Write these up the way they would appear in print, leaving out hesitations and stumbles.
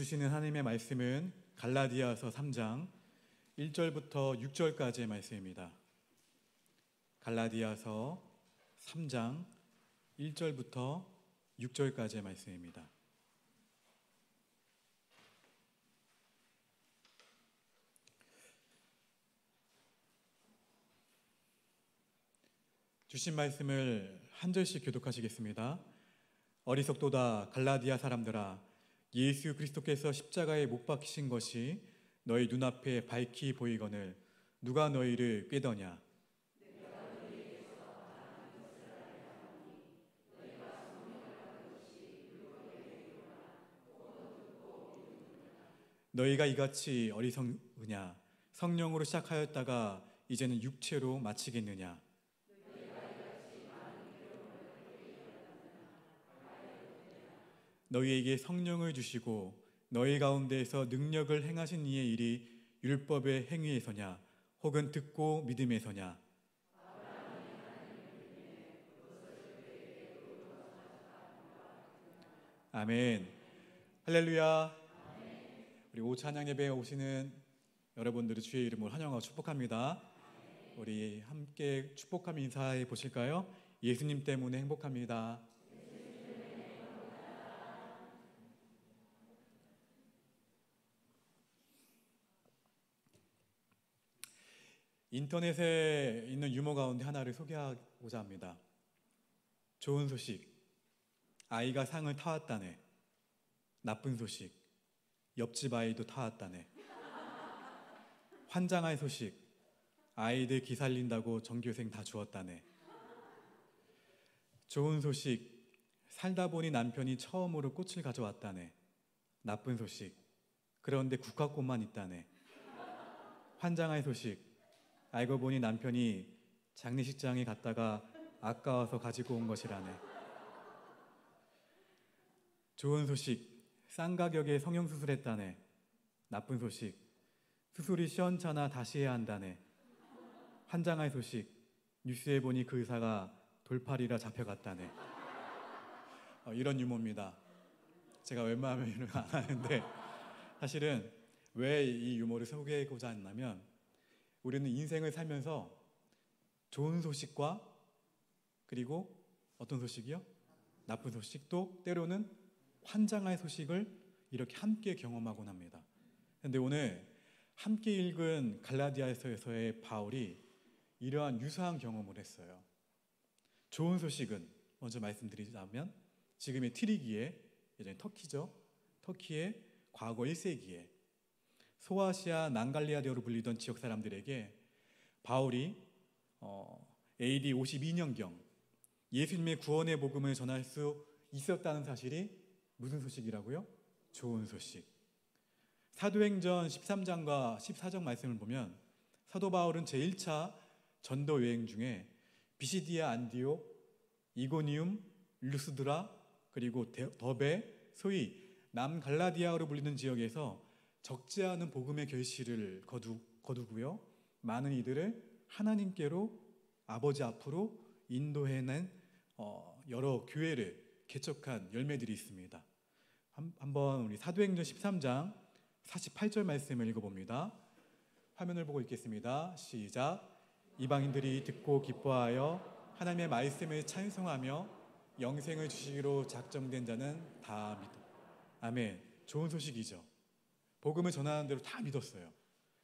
주시는 하나님의 말씀은 갈라디아서 3장 1절부터 6절까지의 말씀입니다. 갈라디아서 3장 1절부터 6절까지의 말씀입니다. 주신 말씀을 한 절씩 교독하시겠습니다. 어리석도다 갈라디아 사람들아, 예수 그리스도께서 십자가에 못 박히신 것이 너희 눈앞에 밝히 보이거늘 누가 너희를 꾀더냐. 너희가 이같이 어리석으냐. 성령으로 시작하였다가 이제는 육체로 마치겠느냐. 너희에게 성령을 주시고 너희 가운데에서 능력을 행하신 이의 일이 율법의 행위에서냐 혹은 듣고 믿음에서냐. 아멘. 할렐루야. 우리 오후 찬양 예배에 오시는 여러분들의 주의 이름으로 환영하고 축복합니다. 우리 함께 축복하며 인사해 보실까요? 예수님 때문에 행복합니다. 인터넷에 있는 유머 가운데 하나를 소개하고자 합니다. 좋은 소식, 아이가 상을 타왔다네. 나쁜 소식, 옆집 아이도 타왔다네. 환장할 소식, 아이들 기살린다고 전교생 다 죽었다네. 좋은 소식, 살다 보니 남편이 처음으로 꽃을 가져왔다네. 나쁜 소식, 그런데 국화꽃만 있다네. 환장할 소식, 알고 보니 남편이 장례식장에 갔다가 아까워서 가지고 온 것이라네. 좋은 소식, 싼 가격에 성형수술했다네. 나쁜 소식, 수술이 시원찮아 다시 해야 한다네. 환장할 소식, 뉴스에 보니 그 의사가 돌팔이라 잡혀갔다네. 이런 유머입니다. 제가 웬만하면 이런 거 안 하는데 사실은 왜 이 유머를 소개하고자 했냐면, 우리는 인생을 살면서 좋은 소식과 그리고 어떤 소식이요? 나쁜 소식도 때로는 환장할 소식을 이렇게 함께 경험하곤 합니다. 그런데 오늘 함께 읽은 갈라디아서에서의 바울이 이러한 유사한 경험을 했어요. 좋은 소식은 먼저 말씀드리자면 지금의 트리기에, 예전에 터키죠. 터키의 과거 1세기에 소아시아 난갈리아대로 불리던 지역 사람들에게 바울이 AD 52년경 예수님의 구원의 복음을 전할 수 있었다는 사실이 무슨 소식이라고요? 좋은 소식. 사도행전 13장과 14장 말씀을 보면 사도 바울은 제1차 전도 여행 중에 비시디아 안디옥, 이고니움, 루스드라, 그리고 더베, 소위 남갈라디아로 불리는 지역에서 적지 않은 복음의 결실을 거두고요, 많은 이들을 하나님께로, 아버지 앞으로 인도해낸 여러 교회를 개척한 열매들이 있습니다. 한번 우리 사도행전 13장 48절 말씀을 읽어봅니다. 화면을 보고 읽겠습니다. 시작. 이방인들이 듣고 기뻐하여 하나님의 말씀을 찬송하며 영생을 주시기로 작정된 자는 다 믿어. 아멘. 좋은 소식이죠. 복음을 전하는 대로 다 믿었어요.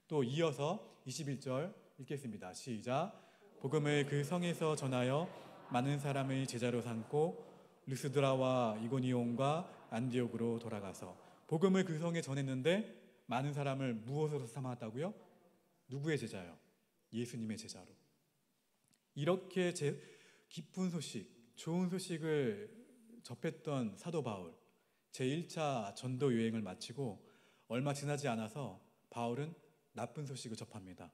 또 이어서 21절 읽겠습니다. 시작. 복음을 그 성에서 전하여 많은 사람을 제자로 삼고 루스드라와 이고니온과 안디옥으로 돌아가서, 복음을 그 성에 전했는데 많은 사람을 무엇으로 삼았다고요? 누구의 제자요? 예수님의 제자로. 이렇게 기쁜 소식, 좋은 소식을 접했던 사도 바울, 제1차 전도 여행을 마치고 얼마 지나지 않아서 바울은 나쁜 소식을 접합니다.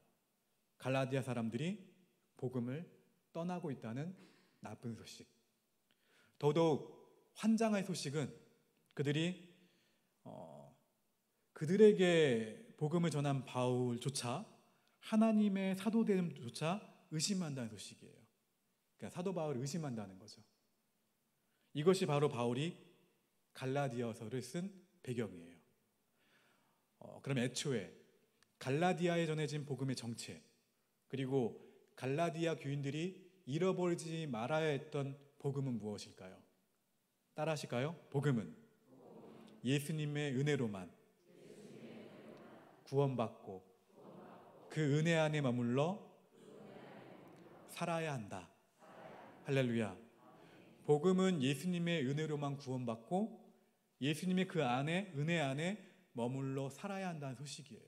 갈라디아 사람들이 복음을 떠나고 있다는 나쁜 소식. 더더욱 환장할 소식은 그들에게 복음을 전한 바울조차 하나님의 사도됨조차 의심한다는 소식이에요. 그러니까 사도 바울을 의심한다는 거죠. 이것이 바로 바울이 갈라디아서를 쓴 배경이에요. 그럼 애초에 갈라디아에 전해진 복음의 정체, 그리고 갈라디아 교인들이 잃어버리지 말아야 했던 복음은 무엇일까요? 따라하실까요? 복음은 예수님의 은혜로만 구원받고 그 은혜 안에 머물러 살아야 한다. 할렐루야. 복음은 예수님의 은혜로만 구원받고 예수님의 그 안에, 은혜 안에 머물러 살아야 한다는 소식이에요.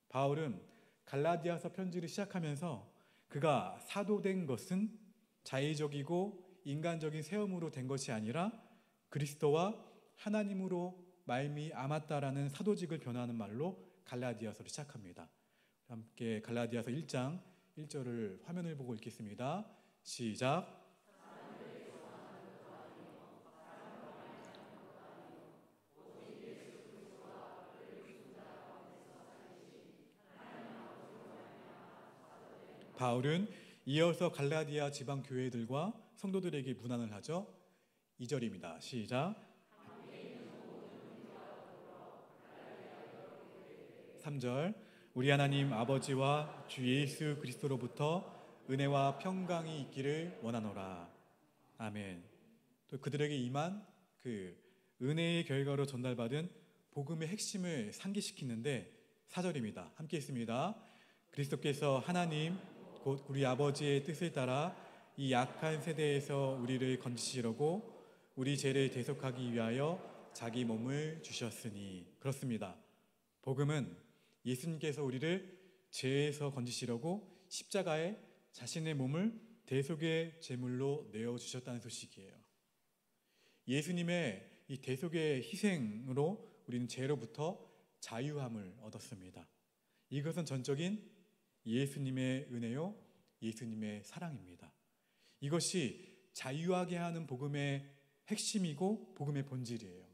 바울은 갈라디아서 편지를 시작하면서 그가 사도된 것은 자의적이고 인간적인 세움으로 된 것이 아니라 그리스도와 하나님으로 말미암았다라는 사도직을 변화하는 말로 갈라디아서를 시작합니다. 함께 갈라디아서 1장 1절을 화면을 보고 읽겠습니다. 시작. 바울은 이어서 갈라디아 지방 교회들과 성도들에게 문안을 하죠. 2절입니다. 시작. 3절. 우리 하나님 아버지와 주 예수 그리스도로부터 은혜와 평강이 있기를 원하노라. 아멘. 또 그들에게 임한 그 은혜의 결과로 전달받은 복음의 핵심을 상기시키는데 4절입니다. 함께 있습니다. 그리스도께서 하나님 곧 우리 아버지의 뜻을 따라 이 약한 세대에서 우리를 건지시려고 우리 죄를 대속하기 위하여 자기 몸을 주셨으니. 그렇습니다. 복음은 예수님께서 우리를 죄에서 건지시려고 십자가에 자신의 몸을 대속의 제물로 내어주셨다는 소식이에요. 예수님의 이 대속의 희생으로 우리는 죄로부터 자유함을 얻었습니다. 이것은 전적인 예수님의 은혜요, 예수님의 사랑입니다. 이것이 자유하게 하는 복음의 핵심이고 복음의 본질이에요.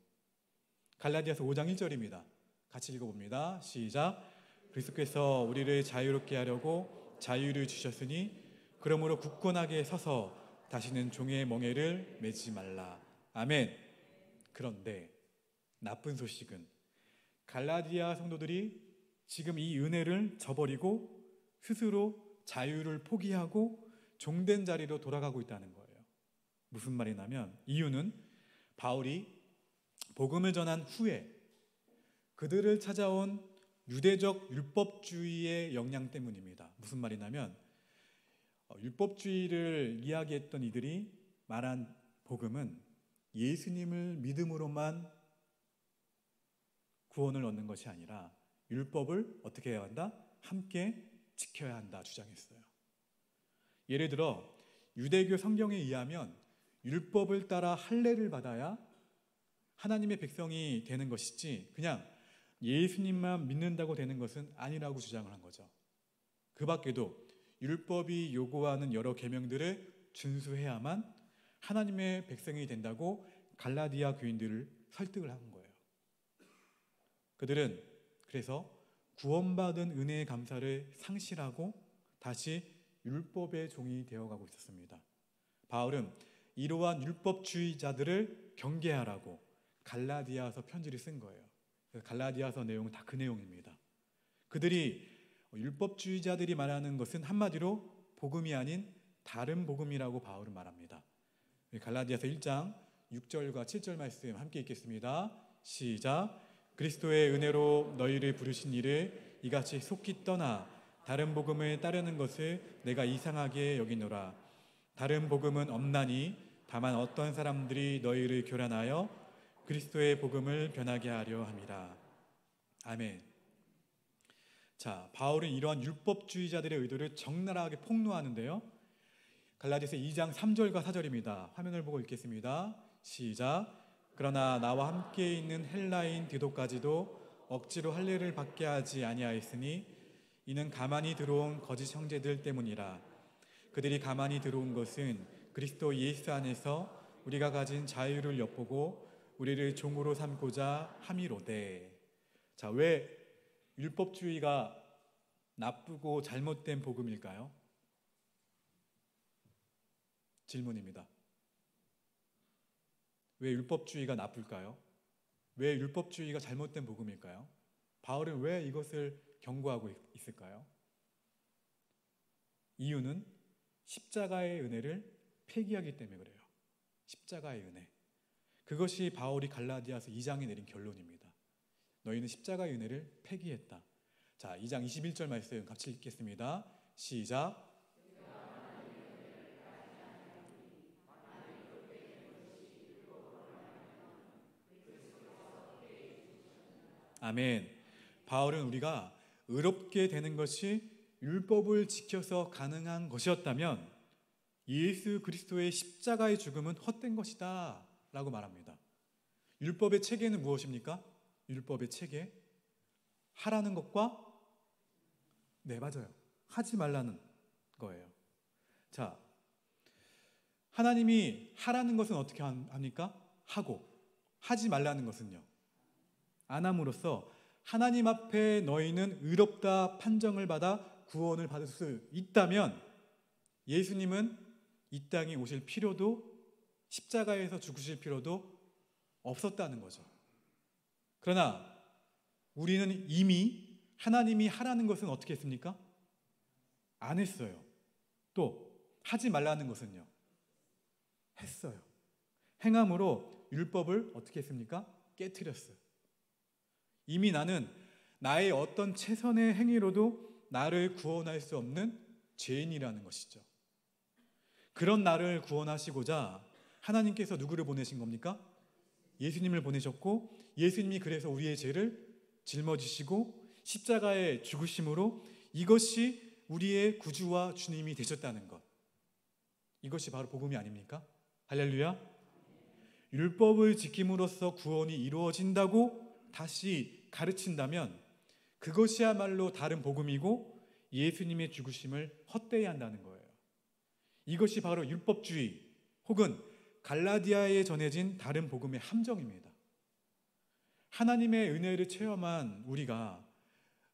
갈라디아서 5장 1절입니다. 같이 읽어봅니다. 시작. 그리스도께서 우리를 자유롭게 하려고 자유를 주셨으니 그러므로 굳건하게 서서 다시는 종의 멍에를 매지 말라. 아멘. 그런데 나쁜 소식은 갈라디아 성도들이 지금 이 은혜를 저버리고 스스로 자유를 포기하고 종된 자리로 돌아가고 있다는 거예요. 무슨 말이냐면 이유는 바울이 복음을 전한 후에 그들을 찾아온 유대적 율법주의의 영향 때문입니다. 무슨 말이냐면 율법주의를 이야기했던 이들이 말한 복음은 예수님을 믿음으로만 구원을 얻는 것이 아니라 율법을 어떻게 해야 한다? 함께 지켜야 한다 주장했어요. 예를 들어 유대교 성경에 의하면 율법을 따라 할례를 받아야 하나님의 백성이 되는 것이지 그냥 예수님만 믿는다고 되는 것은 아니라고 주장을 한 거죠. 그 밖에도 율법이 요구하는 여러 계명들을 준수해야만 하나님의 백성이 된다고 갈라디아 교인들을 설득을 한 거예요. 그들은 그래서 구원받은 은혜의 감사를 상실하고 다시 율법의 종이 되어가고 있었습니다. 바울은 이러한 율법주의자들을 경계하라고 갈라디아서 편지를 쓴 거예요. 갈라디아서 내용은 다 그 내용입니다. 그들이 율법주의자들이 말하는 것은 한마디로 복음이 아닌 다른 복음이라고 바울은 말합니다. 갈라디아서 1장 6절과 7절 말씀 함께 읽겠습니다. 시작. 그리스도의 은혜로 너희를 부르신 이를 이같이 속히 떠나 다른 복음을 따르는 것을 내가 이상하게 여기노라. 다른 복음은 없나니 다만 어떤 사람들이 너희를 교란하여 그리스도의 복음을 변하게 하려 함이라. 아멘. 자, 바울은 이러한 율법주의자들의 의도를 적나라하게 폭로하는데요. 갈라디아서 2장 3절과 4절입니다. 화면을 보고 읽겠습니다. 시작. 그러나 나와 함께 있는 헬라인 디도까지도 억지로 할례를 받게 하지 아니하였으니 이는 가만히 들어온 거짓 형제들 때문이라. 그들이 가만히 들어온 것은 그리스도 예수 안에서 우리가 가진 자유를 엿보고 우리를 종으로 삼고자 함이로되. 자, 왜 율법주의가 나쁘고 잘못된 복음일까요? 질문입니다. 왜 율법주의가 나쁠까요? 왜 율법주의가 잘못된 복음일까요? 바울은 왜 이것을 경고하고 있을까요? 이유는 십자가의 은혜를 폐기하기 때문에 그래요. 십자가의 은혜. 그것이 바울이 갈라디아서 2장에 내린 결론입니다. 너희는 십자가의 은혜를 폐기했다. 자, 2장 21절 말씀 같이 읽겠습니다. 시작. 아멘. 바울은 우리가 의롭게 되는 것이 율법을 지켜서 가능한 것이었다면 예수 그리스도의 십자가의 죽음은 헛된 것이다 라고 말합니다. 율법의 체계는 무엇입니까? 율법의 체계, 하라는 것과 네, 맞아요. 하지 말라는 거예요. 자, 하나님이 하라는 것은 어떻게 합니까? 하고, 하지 말라는 것은요? 안 함으로써 하나님 앞에 너희는 의롭다 판정을 받아 구원을 받을 수 있다면 예수님은 이 땅에 오실 필요도, 십자가에서 죽으실 필요도 없었다는 거죠. 그러나 우리는 이미 하나님이 하라는 것은 어떻게 했습니까? 안 했어요. 또 하지 말라는 것은요? 했어요. 행함으로 율법을 어떻게 했습니까? 깨트렸어요. 이미 나는 나의 어떤 최선의 행위로도 나를 구원할 수 없는 죄인이라는 것이죠. 그런 나를 구원하시고자 하나님께서 누구를 보내신 겁니까? 예수님을 보내셨고, 예수님이 그래서 우리의 죄를 짊어지시고 십자가에 죽으심으로 이것이 우리의 구주와 주님이 되셨다는 것, 이것이 바로 복음이 아닙니까? 할렐루야. 율법을 지킴으로써 구원이 이루어진다고 다시 가르친다면 그것이야말로 다른 복음이고 예수님의 죽으심을 헛되이 한다는 거예요. 이것이 바로 율법주의 혹은 갈라디아에 전해진 다른 복음의 함정입니다. 하나님의 은혜를 체험한 우리가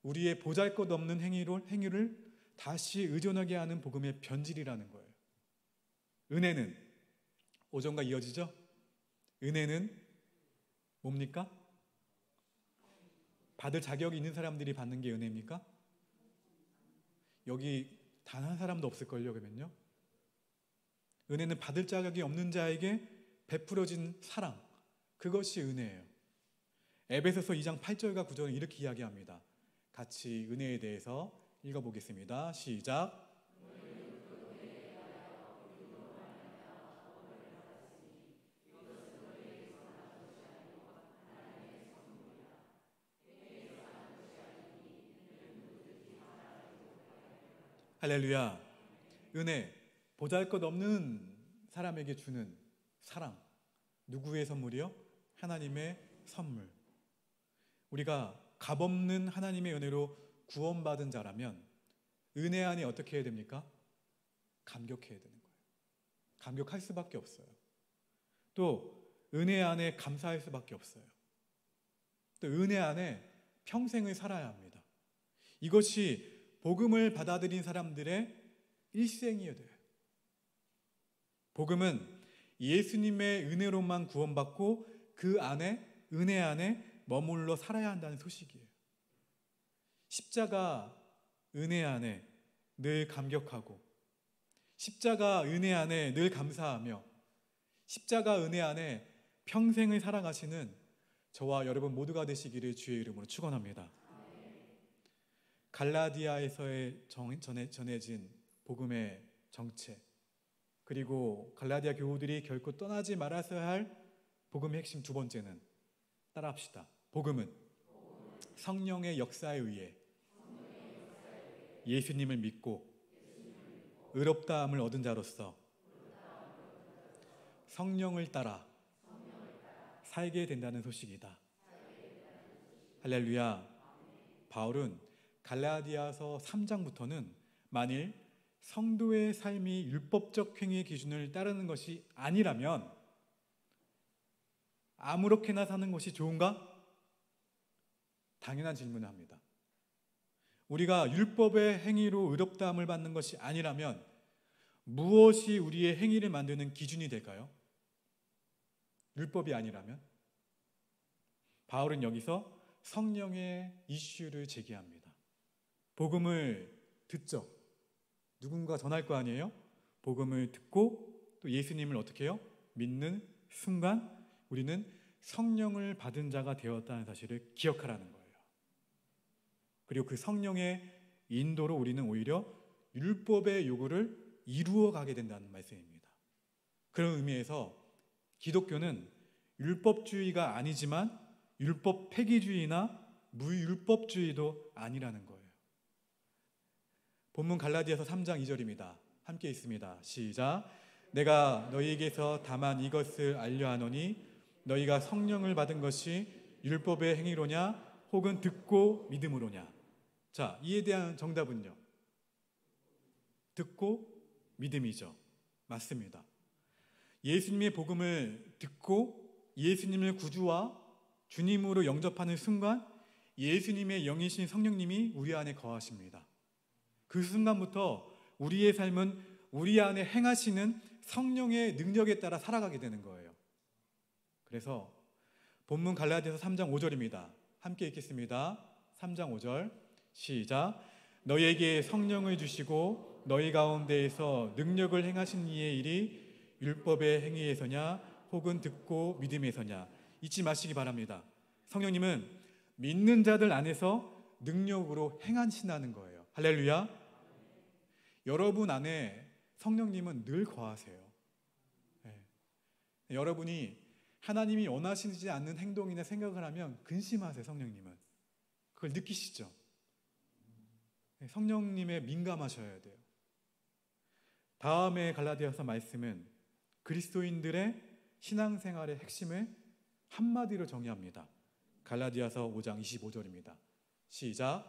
우리의 보잘것없는 행위를 다시 의존하게 하는 복음의 변질이라는 거예요. 은혜는 오전과 이어지죠? 은혜는 뭡니까? 받을 자격이 있는 사람들이 받는 게 은혜입니까? 여기 단 한 사람도 없을걸요, 그러면요? 은혜는 받을 자격이 없는 자에게 베풀어진 사랑, 그것이 은혜예요. 에베소서 2장 8절과 9절은 이렇게 이야기합니다. 같이 은혜에 대해서 읽어보겠습니다. 시작. 할렐루야. 은혜, 보잘것없는 사람에게 주는 사랑. 누구의 선물이요? 하나님의 선물. 우리가 값없는 하나님의 은혜로 구원받은 자라면 은혜 안에 어떻게 해야 됩니까? 감격해야 되는 거예요. 감격할 수밖에 없어요. 또 은혜 안에 감사할 수밖에 없어요. 또 은혜 안에 평생을 살아야 합니다. 이것이 복음을 받아들인 사람들의 일생이어야 돼요. 복음은 예수님의 은혜로만 구원받고 그 안에, 은혜 안에 머물러 살아야 한다는 소식이에요. 십자가 은혜 안에 늘 감격하고, 십자가 은혜 안에 늘 감사하며, 십자가 은혜 안에 평생을 살아가시는 저와 여러분 모두가 되시기를 주의 이름으로 축원합니다. 갈라디아에서의 전해진 복음의 정체, 그리고 갈라디아 교우들이 결코 떠나지 말아서야 할 복음의 핵심 두 번째는 따라합시다. 복음은 성령의 역사에 의해 예수님을 믿고 의롭다함을 얻은 자로서 성령을 따라 살게 된다는 소식이다. 할렐루야. 바울은 갈라디아서 3장부터는 만일 성도의 삶이 율법적 행위의 기준을 따르는 것이 아니라면 아무렇게나 사는 것이 좋은가? 당연한 질문을 합니다. 우리가 율법의 행위로 의롭다함을 받는 것이 아니라면 무엇이 우리의 행위를 만드는 기준이 될까요? 율법이 아니라면? 바울은 여기서 성령의 이슈를 제기합니다. 복음을 듣죠. 누군가 전할 거 아니에요? 복음을 듣고 또 예수님을 어떻게 해요? 믿는 순간 우리는 성령을 받은 자가 되었다는 사실을 기억하라는 거예요. 그리고 그 성령의 인도로 우리는 오히려 율법의 요구를 이루어 가게 된다는 말씀입니다. 그런 의미에서 기독교는 율법주의가 아니지만 율법 폐기주의나 무율법주의도 아니라는 거예요. 본문 갈라디아서 3장 2절입니다. 함께 있습니다. 시작. 내가 너희에게서 다만 이것을 알려하노니 너희가 성령을 받은 것이 율법의 행위로냐 혹은 듣고 믿음으로냐. 자, 이에 대한 정답은요. 듣고 믿음이죠. 맞습니다. 예수님의 복음을 듣고 예수님을 구주와 주님으로 영접하는 순간 예수님의 영이신 성령님이 우리 안에 거하십니다. 그 순간부터 우리의 삶은 우리 안에 행하시는 성령의 능력에 따라 살아가게 되는 거예요. 그래서 본문 갈라디아서 3장 5절입니다. 함께 읽겠습니다. 3장 5절 시작. 너희에게 성령을 주시고 너희 가운데에서 능력을 행하신 이의 일이 율법의 행위에서냐 혹은 듣고 믿음에서냐. 잊지 마시기 바랍니다. 성령님은 믿는 자들 안에서 능력으로 행하신다는 거예요. 할렐루야. 여러분 안에 성령님은 늘 거하세요. 네. 여러분이 하나님이 원하시지 않는 행동이나 생각을 하면 근심하세요. 성령님은 그걸 느끼시죠? 네. 성령님에 민감하셔야 돼요. 다음에 갈라디아서 말씀은 그리스도인들의 신앙생활의 핵심을 한마디로 정의합니다. 갈라디아서 5장 25절입니다. 시작.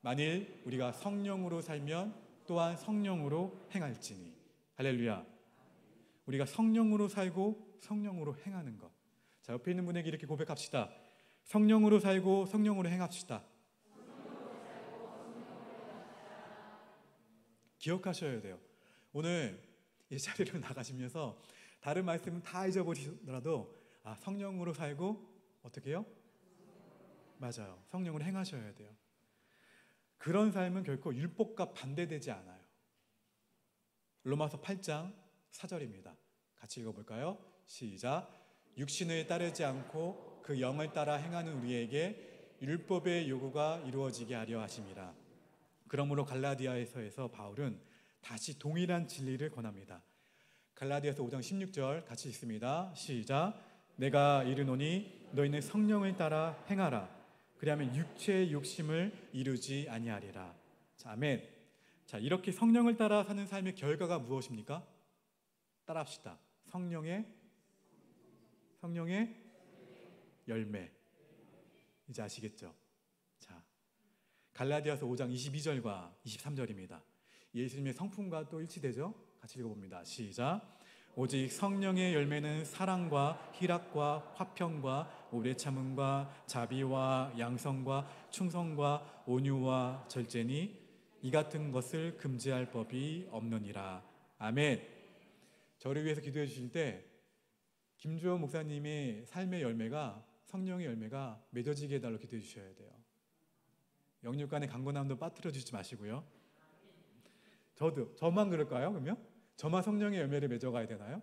만일 우리가 성령으로 살면 또한 성령으로 행할지니. 할렐루야. 우리가 성령으로 살고 성령으로 행하는 것. 자, 옆에 있는 분에게 이렇게 고백합시다. 성령으로 살고 성령으로 행합시다. 기억하셔야 돼요. 오늘 이 자리를 나가시면서 다른 말씀은 다 잊어버리더라도 성령으로 살고 어떻게 해요? 맞아요. 성령으로 행하셔야 돼요. 그런 삶은 결코 율법과 반대되지 않아요. 로마서 8장 4절입니다. 같이 읽어볼까요? 시작. 육신을 따르지 않고 그 영을 따라 행하는 우리에게 율법의 요구가 이루어지게 하려 하심이라. 그러므로 갈라디아에서 바울은 다시 동일한 진리를 권합니다. 갈라디아서 5장 16절 같이 읽습니다. 시작. 내가 이르노니 너희는 성령을 따라 행하라. 그리하면 육체의 욕심을 이루지 아니하리라. 자, 아멘. 자, 이렇게 성령을 따라 사는 삶의 결과가 무엇입니까? 따라합시다. 성령의 열매. 이제 아시겠죠? 자, 갈라디아서 5장 22절과 23절입니다. 예수님의 성품과 또 일치되죠? 같이 읽어봅니다. 시작. 오직 성령의 열매는 사랑과 희락과 화평과 오래 참음과 자비와 양성과 충성과 온유와 절제니 이 같은 것을 금지할 법이 없느니라. 아멘. 저를 위해서 기도해 주실 때 김주호 목사님의 삶의 열매가 성령의 열매가 맺어지게 해달라고 기도해 주셔야 돼요. 영육간의 강건함도 빠뜨려 주지 마시고요. 저만 그럴까요? 그러면? 저만 성령의 열매를 맺어가야 되나요?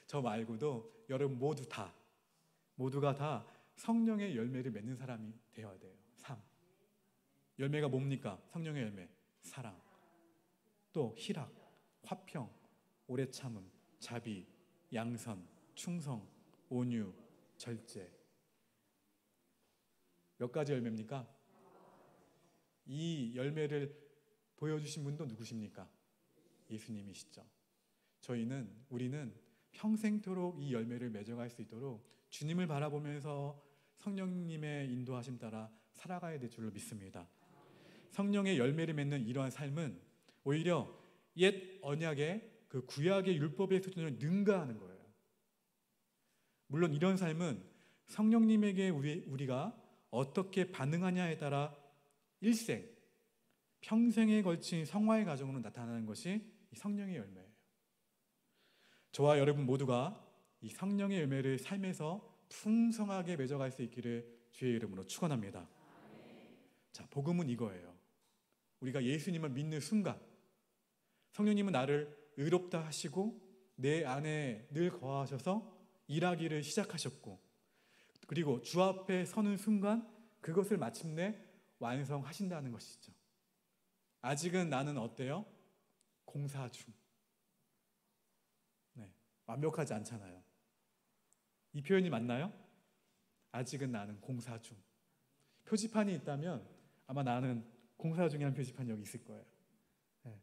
저 말고도 여러분 모두가 다 성령의 열매를 맺는 사람이 되어야 돼요. 삶. 열매가 뭡니까? 성령의 열매. 사랑. 또 희락, 화평, 오래 참음, 자비, 양선, 충성, 온유, 절제. 몇 가지 열매입니까? 이 열매를 보여주신 분도 누구십니까? 예수님이시죠. 우리는 평생토록 이 열매를 맺어갈 수 있도록 주님을 바라보면서 성령님의 인도하심 따라 살아가야 될 줄로 믿습니다. 성령의 열매를 맺는 이러한 삶은 오히려 옛 언약의 그 구약의 율법의 수준을 능가하는 거예요. 물론 이런 삶은 성령님에게 우리가 어떻게 반응하냐에 따라 일생, 평생에 걸친 성화의 과정으로 나타나는 것이 이 성령의 열매예요. 저와 여러분 모두가 이 성령의 열매를 삶에서 풍성하게 맺어갈 수 있기를 주의 이름으로 축원합니다. 자, 복음은 이거예요. 우리가 예수님을 믿는 순간 성령님은 나를 의롭다 하시고 내 안에 늘 거하셔서 일하기를 시작하셨고, 그리고 주 앞에 서는 순간 그것을 마침내 완성하신다는 것이죠. 아직은 나는 어때요? 공사 중. 네, 완벽하지 않잖아요. 이 표현이 맞나요? 아직은 나는 공사 중. 표지판이 있다면 아마 나는 공사 중이라는 표지판이 여기 있을 거예요. 네.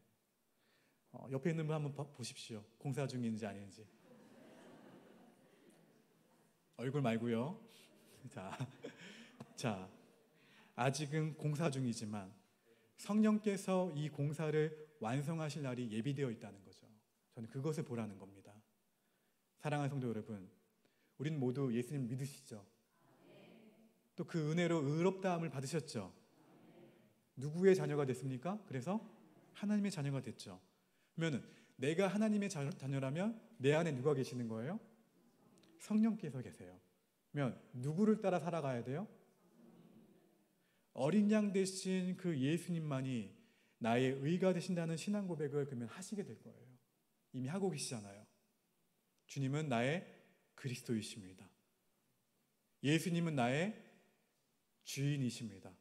옆에 있는 분 한번 보십시오. 공사 중인지 아닌지. 얼굴 말고요. 자, 아직은 공사 중이지만 성령께서 이 공사를 완성하실 날이 예비되어 있다는 거죠. 저는 그것을 보라는 겁니다. 사랑하는 성도 여러분, 우린 모두 예수님 믿으시죠? 또 그 은혜로 의롭다함을 받으셨죠? 누구의 자녀가 됐습니까? 그래서 하나님의 자녀가 됐죠. 그러면 내가 하나님의 자녀라면 내 안에 누가 계시는 거예요? 성령께서 계세요. 그러면 누구를 따라 살아가야 돼요? 어린 양 되신 그 예수님만이 나의 의가 되신다는 신앙 고백을 그러면 하시게 될 거예요. 이미 하고 계시잖아요. 주님은 나의 그리스도이십니다. 예수님은 나의 주인이십니다.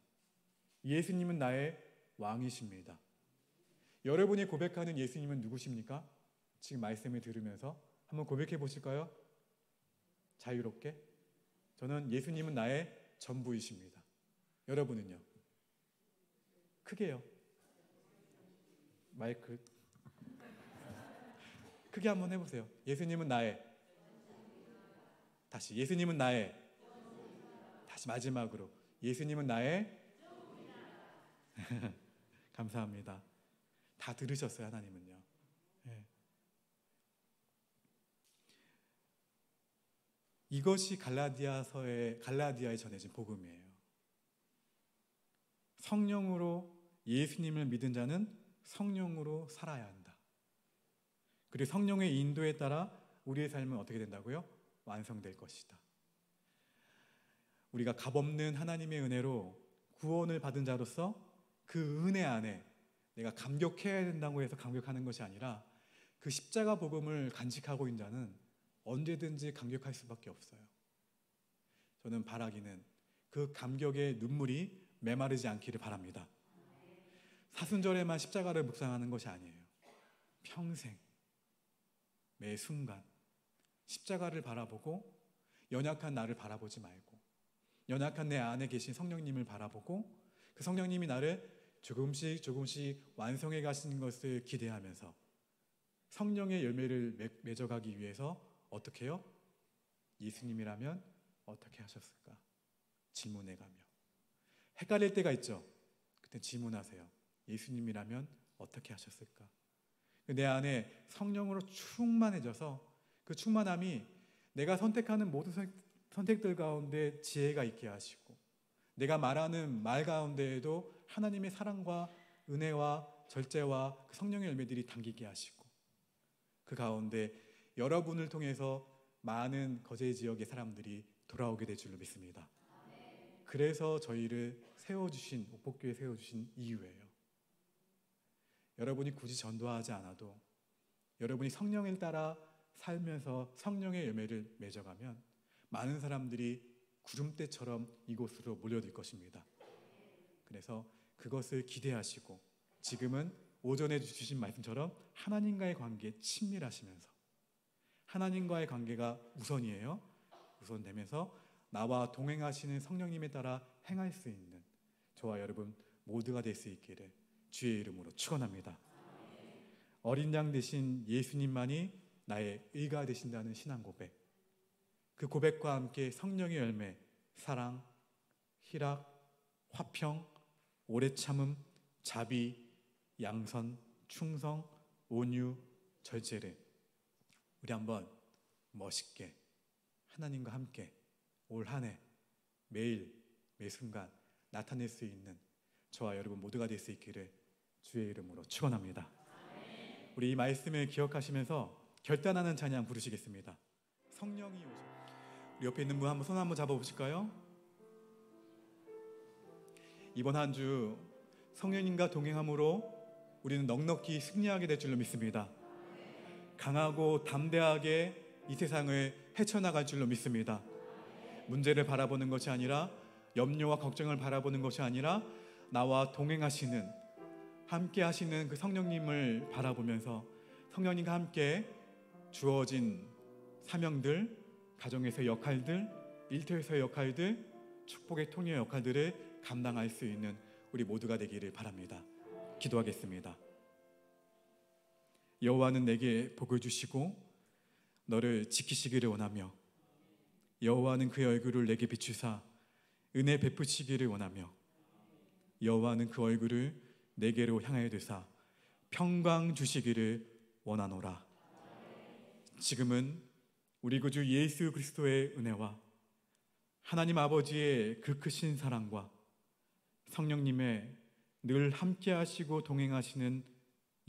예수님은 나의 왕이십니다. 여러분이 고백하는 예수님은 누구십니까? 지금 말씀을 들으면서 한번 고백해 보실까요? 자유롭게. 저는 예수님은 나의 전부이십니다. 여러분은요? 크게요. 마이크 크게 한번 해보세요. 예수님은 나의, 다시 예수님은 나의, 다시 마지막으로 예수님은 나의. 감사합니다. 다 들으셨어요. 하나님은요. 네. 이것이 갈라디아에 전해진 복음이에요. 성령으로 예수님을 믿은 자는 성령으로 살아야 한다. 그리고 성령의 인도에 따라 우리의 삶은 어떻게 된다고요? 완성될 것이다. 우리가 값없는 하나님의 은혜로 구원을 받은 자로서 그 은혜 안에 내가 감격해야 된다고 해서 감격하는 것이 아니라 그 십자가 복음을 간직하고 있는 자는 언제든지 감격할 수밖에 없어요. 저는 바라기는 그 감격의 눈물이 메마르지 않기를 바랍니다. 사순절에만 십자가를 묵상하는 것이 아니에요. 평생 매 순간 십자가를 바라보고 연약한 나를 바라보지 말고 연약한 내 안에 계신 성령님을 바라보고 그 성령님이 나를 조금씩 완성해 가시는 것을 기대하면서 성령의 열매를 맺어가기 위해서 어떻게 해요? 예수님이라면 어떻게 하셨을까? 질문해가며 헷갈릴 때가 있죠. 그때 질문하세요. 예수님이라면 어떻게 하셨을까? 내 안에 성령으로 충만해져서 그 충만함이 내가 선택하는 모든 선택들 가운데 지혜가 있게 하시고 내가 말하는 말 가운데에도 하나님의 사랑과 은혜와 절제와 그 성령의 열매들이 담기게 하시고 그 가운데 여러분을 통해서 많은 거제 지역의 사람들이 돌아오게 될 줄로 믿습니다. 그래서 저희를 세워주신, 옥복교에 세워주신 이유예요. 여러분이 굳이 전도하지 않아도 여러분이 성령을 따라 살면서 성령의 열매를 맺어가면 많은 사람들이 구름대처럼 이곳으로 몰려들 것입니다. 그래서 그것을 기대하시고 지금은 오전에 주신 말씀처럼 하나님과의 관계에 친밀하시면서 하나님과의 관계가 우선이에요. 우선되면서 나와 동행하시는 성령님에 따라 행할 수 있는 저와 여러분 모두가 될 수 있기를 주의 이름으로 축원합니다. 어린 양 되신 예수님만이 나의 의가 되신다는 신앙 고백, 그 고백과 함께 성령의 열매, 사랑, 희락, 화평, 오래 참음, 자비, 양선, 충성, 온유, 절제를 우리 한번 멋있게 하나님과 함께 올 한 해 매일 매 순간 나타낼 수 있는 저와 여러분 모두가 될 수 있기를 주의 이름으로 축원합니다. 우리 이 말씀을 기억하시면서 결단하는 찬양 부르시겠습니다. 성령이 오셔. 우리 옆에 있는 분 한번 손 한번 잡아보실까요? 이번 한 주 성령님과 동행함으로 우리는 넉넉히 승리하게 될 줄로 믿습니다. 강하고 담대하게 이 세상을 헤쳐나갈 줄로 믿습니다. 문제를 바라보는 것이 아니라, 염려와 걱정을 바라보는 것이 아니라, 나와 동행하시는, 함께 하시는 그 성령님을 바라보면서 성령님과 함께 주어진 사명들, 가정에서의 역할들, 일터에서의 역할들, 축복의 통로의 역할들을 감당할 수 있는 우리 모두가 되기를 바랍니다. 기도하겠습니다. 여호와는 내게 복을 주시고 너를 지키시기를 원하며, 여호와는 그의 얼굴을 내게 비추사 은혜 베푸시기를 원하며, 여호와는 그 얼굴을 내게로 향하여 드사 평강 주시기를 원하노라. 지금은 우리 구주 예수 그리스도의 은혜와 하나님 아버지의 그 크신 사랑과 성령님의 늘 함께 하시고 동행하시는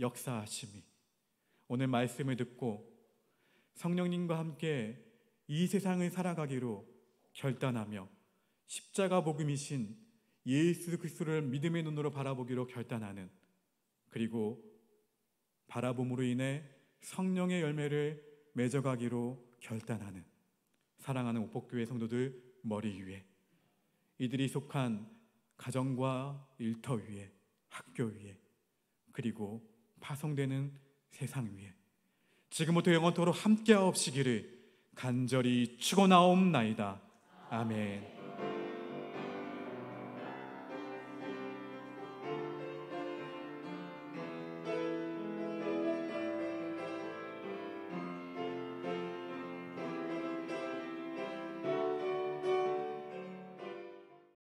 역사하심이 오늘 말씀을 듣고 성령님과 함께 이 세상을 살아가기로 결단하며 십자가 복음이신 예수 그리스도를 믿음의 눈으로 바라보기로 결단하는, 그리고 바라봄으로 인해 성령의 열매를 맺어가기로 결단하는 사랑하는 옥복교회 성도들 머리 위에, 이들이 속한 가정과 일터 위에, 학교 위에, 그리고 파송되는 세상 위에 지금부터 영원토록 함께하옵시기를 간절히 축원하옵나이다. 아멘.